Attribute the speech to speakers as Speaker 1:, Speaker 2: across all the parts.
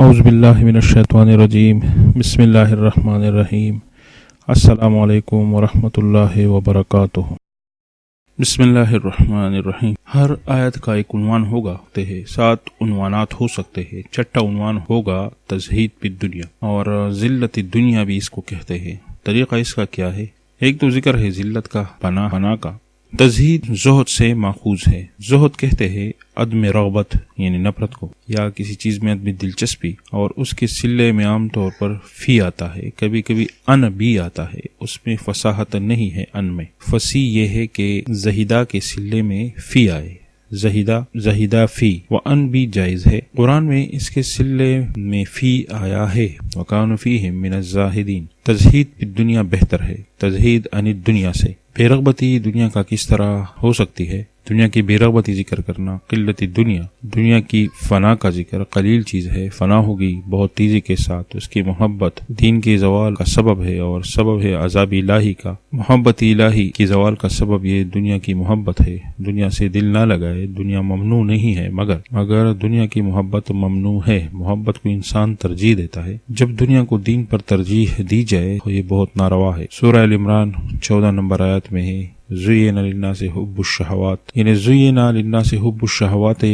Speaker 1: اعوذ باللہ من الشیطان الرجیم بسم اللہ الرحمن الرحیم السلام علیکم ورحمۃ اللہ وبرکاتہ۔ بسم اللہ الرحمن الرحیم۔ ہر آیت کا ایک عنوان ہوگا، 7 عنوانات ہو سکتے ہیں۔ چھٹا عنوان ہوگا تزہید فی الدنیا، اور ذلت الدنیا بھی اس کو کہتے ہیں۔ طریقہ اس کا کیا ہے؟ ایک تو ذکر ہے ذلت کا، پناہ کا۔ تزہید زہد سے ماخوذ ہے۔ زہد کہتے ہیں عدم رغبت یعنی نفرت کو، یا کسی چیز میں عدم دلچسپی، اور اس کے صلے میں عام طور پر فی آتا ہے، کبھی کبھی ان بھی آتا ہے۔ اس میں فصاحت نہیں ہے ان میں۔ فصیح یہ ہے کہ زہیدہ کے صلے میں فی آئے، زہیدہ فی، و ان بھی جائز ہے۔ قرآن میں اس کے صلے میں فی آیا ہے، وَكَانُوا فِيهِمْ مِنَ الزَّاهِدِينَ۔ تزہید فی الدنیا بہتر ہے تزہید عن الدنیا سے۔ بے رغبتی دنیا کا کس طرح ہو سکتی ہے؟ دنیا کی بے رغبتی ذکر کرنا، قلت دنیا، دنیا کی فنا کا ذکر۔ قلیل چیز ہے، فنا ہوگی بہت تیزی کے ساتھ۔ اس کی محبت دین کے زوال کا سبب ہے، اور سبب ہے عذاب الہی کا۔ محبت الہی کی زوال کا سبب یہ دنیا کی محبت ہے۔ دنیا سے دل نہ لگائے، دنیا ممنوع نہیں ہے، مگر دنیا کی محبت ممنوع ہے۔ محبت کو انسان ترجیح دیتا ہے۔ جب دنیا کو دین پر ترجیح دی جائے تو یہ بہت ناروا ہے۔ سورہ ال عمران 14 نمبر آیت میں ہے زین للناس حب الشہوات، یعنی زین للناس حب الشہوات،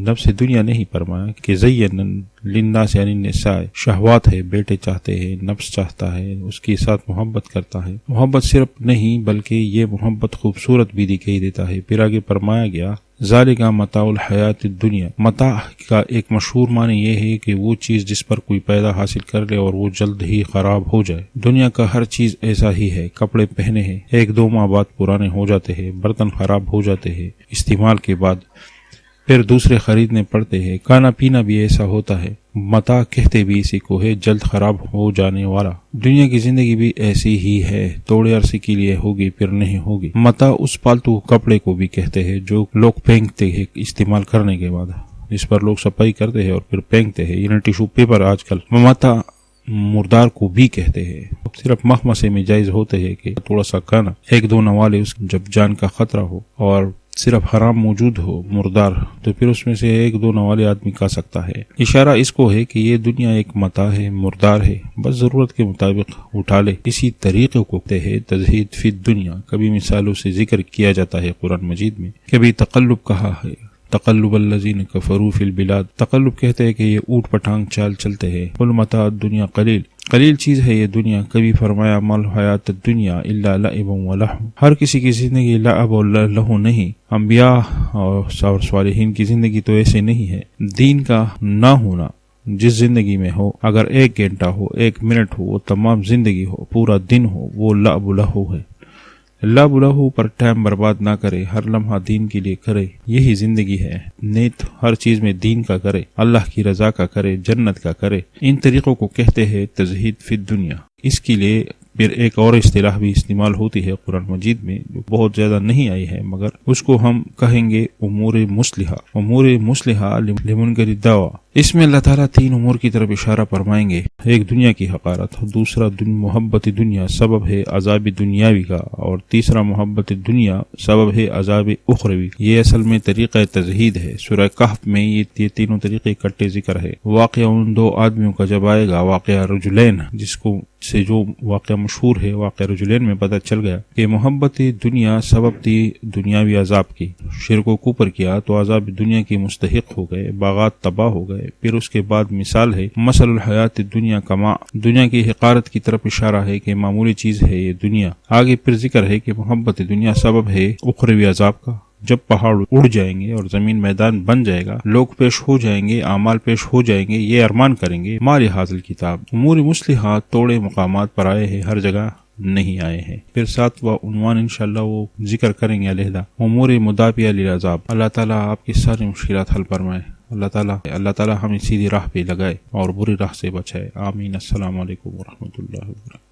Speaker 1: نفس دنیا نہیں فرمایا کہ زین للناس یعنی النساء، شہوات ہے، بیٹے چاہتے ہیں، نفس چاہتا ہے، اس کے ساتھ محبت کرتا ہے۔ محبت صرف نہیں بلکہ یہ محبت خوبصورت بھی دکھائی دیتا ہے۔ پھر آگے فرمایا گیا ذالک متاع الحیات الدنیا۔ متاع کا ایک مشہور معنی یہ ہے کہ وہ چیز جس پر کوئی پیدا حاصل کر لے اور وہ جلد ہی خراب ہو جائے۔ دنیا کا ہر چیز ایسا ہی ہے۔ کپڑے پہنے ہیں، 1-2 ماہ بعد پرانے ہو جاتے ہیں، برتن خراب ہو جاتے ہیں استعمال کے بعد، پھر دوسرے خریدنے پڑتے ہیں۔ کھانا پینا بھی ایسا ہوتا ہے۔ متاع کہتے بھی اسی کو ہے، جلد خراب ہو جانے والا۔ دنیا کی زندگی بھی ایسی ہی ہے، تھوڑے عرصے کے لیے ہوگی پھر نہیں ہوگی۔ متاع اس پالتو کپڑے کو بھی کہتے ہیں جو لوگ پھینکتے ہیں استعمال کرنے کے بعد، جس پر لوگ صفائی کرتے ہیں اور پھر پھینکتے ہیں، یعنی ٹیشو پیپر آج کل۔ متاع مردار کو بھی کہتے ہیں۔ صرف مخمسے میں جائز ہوتے ہیں کہ تھوڑا سا کھانا، 1-2 نوالے، جب جان کا خطرہ ہو اور صرف حرام موجود ہو مردار، تو پھر اس میں سے 1-2 نوالے آدمی کھا سکتا ہے۔ اشارہ اس کو ہے کہ یہ دنیا ایک متاع ہے، مردار ہے، بس ضرورت کے مطابق اٹھا لے۔ اسی طریقے کو کہتے ہیں تزہید فی الدنیا۔ کبھی مثالوں سے ذکر کیا جاتا ہے قرآن مجید میں، کبھی تقلب کہا ہے، تقلب الذین کفروا فی البلاد۔ تقلب کہتے ہیں کہ یہ اوٹ پٹانگ چال چلتے ہیں۔ قل متاع الدنیا قلیل چیز ہے یہ دنیا۔ کبھی فرمایا مل حیات الدنیا الا لعب و لہو۔ ہر کسی کی زندگی لعب و لہو نہیں۔ انبیاء اور صالحین کی زندگی تو ایسے نہیں ہے۔ دین کا نہ ہونا جس زندگی میں ہو، اگر 1 گھنٹہ ہو، 1 منٹ ہو، وہ تمام زندگی ہو، پورا دن ہو، وہ لعب و لہو ہے۔ لعب و لہو پر ٹائم برباد نہ کرے، ہر لمحہ دین کے لیے کرے، یہی زندگی ہے۔ نیت ہر چیز میں دین کا کرے، اللہ کی رضا کا کرے، جنت کا کرے۔ ان طریقوں کو کہتے ہیں تزہید فی الدنیا۔ اس کے لیے پھر ایک اور اصطلاح بھی استعمال ہوتی ہے قرآن مجید میں، جو بہت زیادہ نہیں آئی ہے، مگر اس کو ہم کہیں گے امور مصلحہ لمنکر الدعوی۔ اس میں اللہ تعالیٰ 3 امور کی طرف اشارہ فرمائیں گے۔ ایک دنیا کی حقارت، دوسرا محبت دنیا سبب ہے عذاب دنیاوی کا، اور تیسرا محبت دنیا سبب ہے عذاب اخروی۔ یہ اصل میں طریقہ تزہید ہے۔ سورہ کہف میں یہ تینوں طریقے اکٹھے ذکر ہے۔ واقعہ ان 2 آدمیوں کا جب آئے گا، واقعہ رجلین، جس کو سے جو واقعہ مشہور ہے، واقعہ رجلین میں پتہ چل گیا کہ محبت دنیا سبب تھی دنیاوی عذاب کی۔ شرک و کفر کیا تو عذاب دنیا کے مستحق ہو گئے، باغات تباہ ہو گئے۔ پھر اس کے بعد مثال ہے مثل الحیات دنیا کما، دنیا کی حقارت کی طرف اشارہ ہے کہ معمولی چیز ہے یہ دنیا۔ آگے پھر ذکر ہے کہ محبت دنیا سبب ہے اخروی عذاب کا۔ جب پہاڑ اڑ جائیں گے اور زمین میدان بن جائے گا، لوگ پیش ہو جائیں گے، اعمال پیش ہو جائیں گے، یہ ارمان کریں گے مال حاصل کتاب۔ امور مصلحات توڑے مقامات پر آئے ہیں، ہر جگہ نہیں آئے ہیں۔ پھر 7واں عنوان انشاءاللہ وہ ذکر کریں گے علیحدہ، امور مدافعہ للعذاب۔ اللہ تعالیٰ آپ کی ساری مشکلات حل فرمائے۔ اللہ تعالیٰ ہمیں سیدھی راہ پہ لگائے اور بری راہ سے بچائے۔ آمین۔ السلام علیکم ورحمۃ اللہ وبرکاتہ۔